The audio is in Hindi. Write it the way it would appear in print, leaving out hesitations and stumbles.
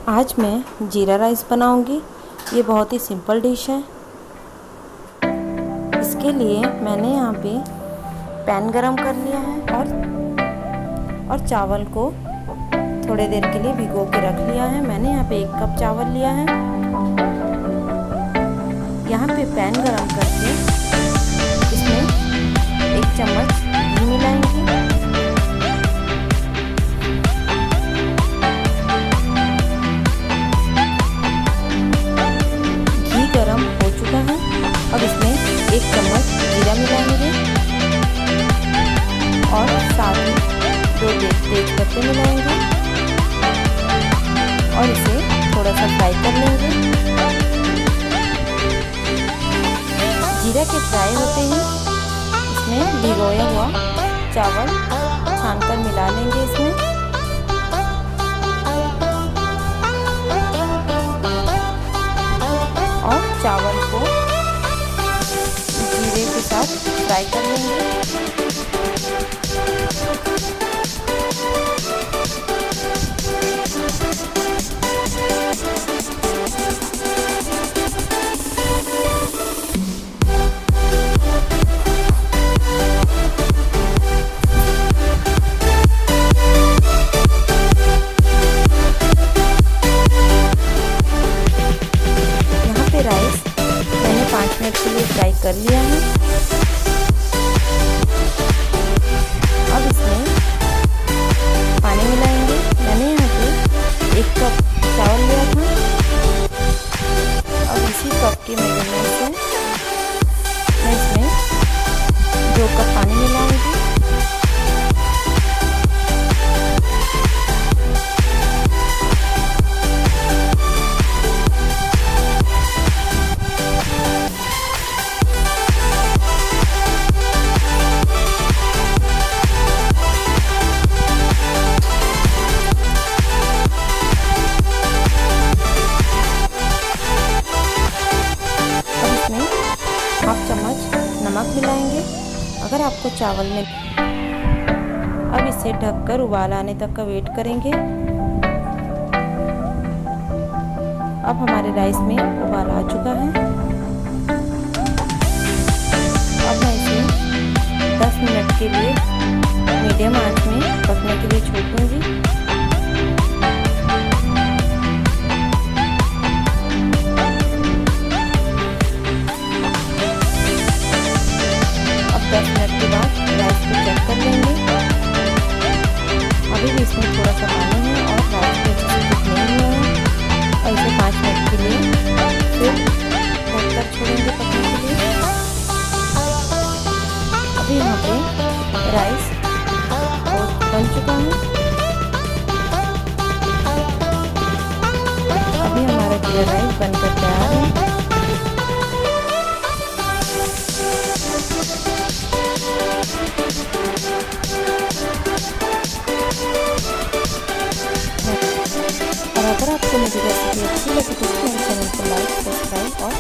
आज मैं जीरा राइस बनाऊंगी। ये बहुत ही सिंपल डिश है। इसके लिए मैंने यहाँ पे पैन गरम कर लिया है और चावल को थोड़ी देर के लिए भिगो के रख लिया है। मैंने यहाँ पे 1 कप चावल लिया है। यहाँ पे पैन गरम करके इसमें 1 चम्मच घी मिलाएंगे। घी गरम हो चुका है। अब इसमें 1 चम्मच जीरा मिलाएंगे और साथ ही 2 तेज पत्ते मिलाएंगे और इसे थोड़ा सा फ्राई कर लेंगे। जीरा के फ्राई होते ही इसमें भिगोया हुआ चावल छानकर मिला लेंगे इसमें और चावल को जीरे के साथ फ्राई कर लेंगे। राइस मैंने 5 मिनट के लिए फ्राई कर लिया है। अब इसमें पानी मिलाएंगे। मैंने यहाँ पे 1 कप चावल लिया था। अब इसी कप के मेजरमेंट से मैं इसमें 2 कप पानी मिलाऊंगी। हाफ चम्मच नमक मिलाएंगे अगर आपको चावल में। अब इसे ढककर उबाल आने तक का वेट करेंगे। अब हमारे राइस में उबाल आ चुका है। अब मैं इसे 10 मिनट के लिए मीडियम आंच में पकने के लिए छोड़ दूंगी। अभी भी इसमें थोड़ा सा पानी है और राइस को अच्छे से कुक नहीं हुआ है और इसे 5 मिनट के लिए फिर ढककर छोड़ेंगे पकने के लिए। अभी यहाँ पे राइस बन चुका है। अभी हमारा जीरा राइस बनकर तैयार है। और अगर आपको मेरी रेसिपी अच्छी लगे तो मेरे चैनल को लाइक, सब्सक्राइब और